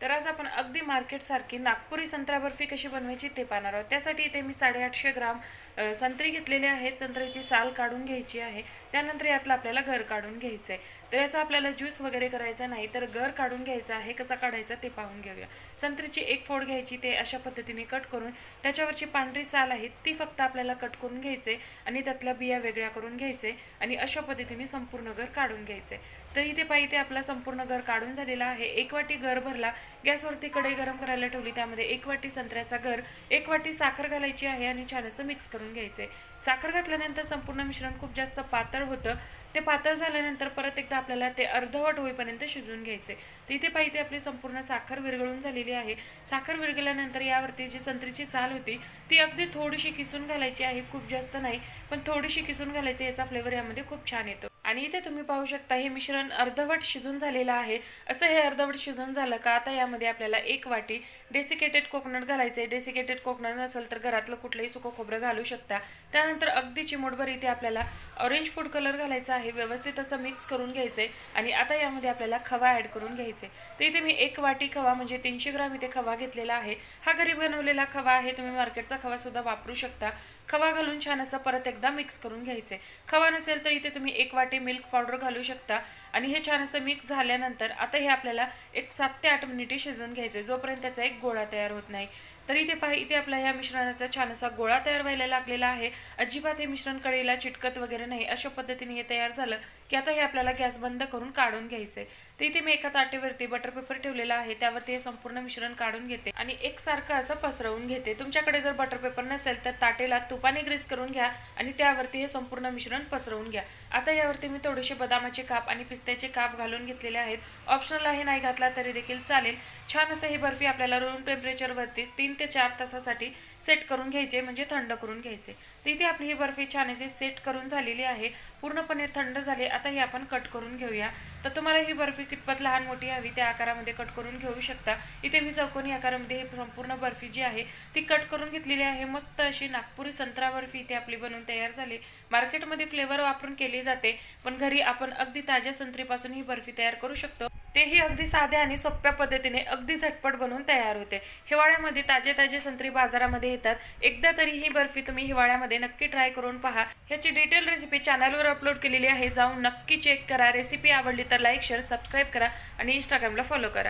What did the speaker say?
तर आज आपण अगदी मार्केटसारखी नागपुरी संत्रा बर्फी कशी बनवायची ते पाहणार आहोत। त्यासाठी इथे मी 850 ग्राम संत्री घेतलेले आहेत। संत्र्याची साल काढून घ्यायची आहे। त्यानंतर यातला आपल्याला गर काढून घ्यायचं आहे। तर याचा आपल्याला ज्यूस वगैरे करायचा नाही, तर गर काढून घ्यायचा आहे। कसा काढायचा ते पाहून घेऊया। संत्रीची एक फोड घ्यायची, ते अशा पद्धतीने कट करून त्याच्यावरची पांढरी साल आहे ती फक्त आपल्याला कट करून घ्यायचे आणि त्यातल्या बिया वेगळ्या करून घ्यायचे आणि अशा पद्धतीने संपूर्ण गर काढून घ्यायचे। तर इथे पाहिजे आपला संपूर्ण गर काढून झालेला आहे। एक वाटी गर भरला, गॅसवरती कढई गरम करायला ठेवली, त्यामध्ये एक वाटी संत्र्याचा गर, एक वाटी साखर घालायची आहे आणि छान असं मिक्स करून घ्यायचे। साखर घातल्यानंतर संपूर्ण मिश्रण खूप जास्त पातळ होतं। ते पातळ झाल्यानंतर परत एकदा आपल्याला ते अर्धवट होईपर्यंत शिजवून घ्यायचे। तर इथे पाहिजे आपली संपूर्ण साखर विरघळून झालेली आहे। साखर विरघळल्यानंतर यावरती जी संत्रीची साल होती ती अगदी थोडीशी किसून घालायची आहे, खूप जास्त नाही पण थोडीशी किसून घालायची, याचा फ्लेवर यामध्ये खूप छान येतो। आणि इथे तुम्ही पाहू शकता हे मिश्रण अर्धवट शिजून झालेलं आहे। असं हे अर्धवट शिजून झालं का आता यामध्ये आपल्याला एक वाटी डेसिकेटेड कोकोनट घालायचे। डेसिकेटेड कोकोनट नसेल तर घरातलं कुठलंही सुकं खोबरं घालू शकता। त्यानंतर अगदी चिमूटभर इथे आपल्याला ऑरेंज फूड कलर घालायचा आहे। व्यवस्थित असं मिक्स करून घ्यायचे आणि आता यामध्ये आपल्याला खवा ॲड करून घ्यायचे। तर इथे मी एक वाटी खवा म्हणजे 300 ग्राम इथे खवा घेतलेला आहे। हा घरी बनवलेला खवा आहे, तुम्ही मार्केटचा खवा सुद्धा वापरू शकता। खवा घालून छान असं परत एकदा मिक्स करून घ्यायचे। खवा नसेल तर इथे तुम्ही एक वाटी मिल्क पावडर घालू शकता आणि हे छान असं मिक्स झाल्यानंतर आता हे आपल्याला एक 7 ते 8 मिनिटे शिजवून घ्यायचे, जोपर्यंत त्याचा एक गोळा तयार होत नाही। तर इथे पहा, इथे आपला ह्या मिश्रणाचा छान असा गोळा तयार व्हायला लागलेला आहे। अजिबात हे मिश्रण कढईला चिटकत वगैरे नाही, अशा पद्धतीने हे तयार झालं की आता हे आपल्याला गॅस बंद करून काढून घ्यायचे। तर इथे मी एका ताटेवरती बटर पेपर ठेवलेला आहे, त्यावरती हे संपूर्ण मिश्रण काढून घेते आणि एकसारखं असं पसरवून घेते। तुमच्याकडे जर बटर पेपर नसेल तर ताटेला तुपाने ग्रीस करून घ्या आणि त्यावरती हे संपूर्ण मिश्रण पसरवून घ्या। आता यावरती मी थोडेसे बदामाचे काप आणि पिस्त्याचे काप घालून घेतलेले आहेत। ऑप्शनल आहे, नाही घातला तरी देखील चालेल। छान असं ही बर्फी आपल्याला रूम टेम्परेचरवरती 3 ते 4 तासासाठी सेट करून घ्यायचे, म्हणजे थंड करून घ्यायचे। तर इथे आपली ही बर्फी छान अशी सेट करून झालेली आहे, पूर्णपणे थंड झाली। आता ही आपण कट करून घेऊया। तर तुम्हाला ही बर्फी कितपत लहान मोठी हवी त्या आकारामध्ये कट करून घेऊ शकता। इथे मी चौकोनी आकारामध्ये ही संपूर्ण बर्फी जी आहे ती कट करून घेतलेली आहे। मस्त अशी नागपुरी संत्रा बर्फी इथे आपली बनवून तयार झाली। मार्केटमध्ये फ्लेवर वापरून केली जाते, पण घरी आपण अगदी ताज्या संत्रीपासून ही बर्फी तयार करू शकतो। तेही अगदी साध्या आणि सोप्या पद्धतीने अगदी झटपट बनवून तयार होते। हिवाळ्यामध्ये ताजे ताजे संत्री बाजारामध्ये येतात। एकदा तरी ही बर्फी तुम्ही हिवाळ्यामध्ये नक्की ट्राय करून पहा। ह्याची डिटेल रेसिपी चॅनलवर अपलोड केलेली आहे, जाऊन नक्की चेक करा। रेसिपी आवडली तर लाईक, शेअर, सबस्क्राईब करा आणि इंस्टाग्रामला फॉलो करा।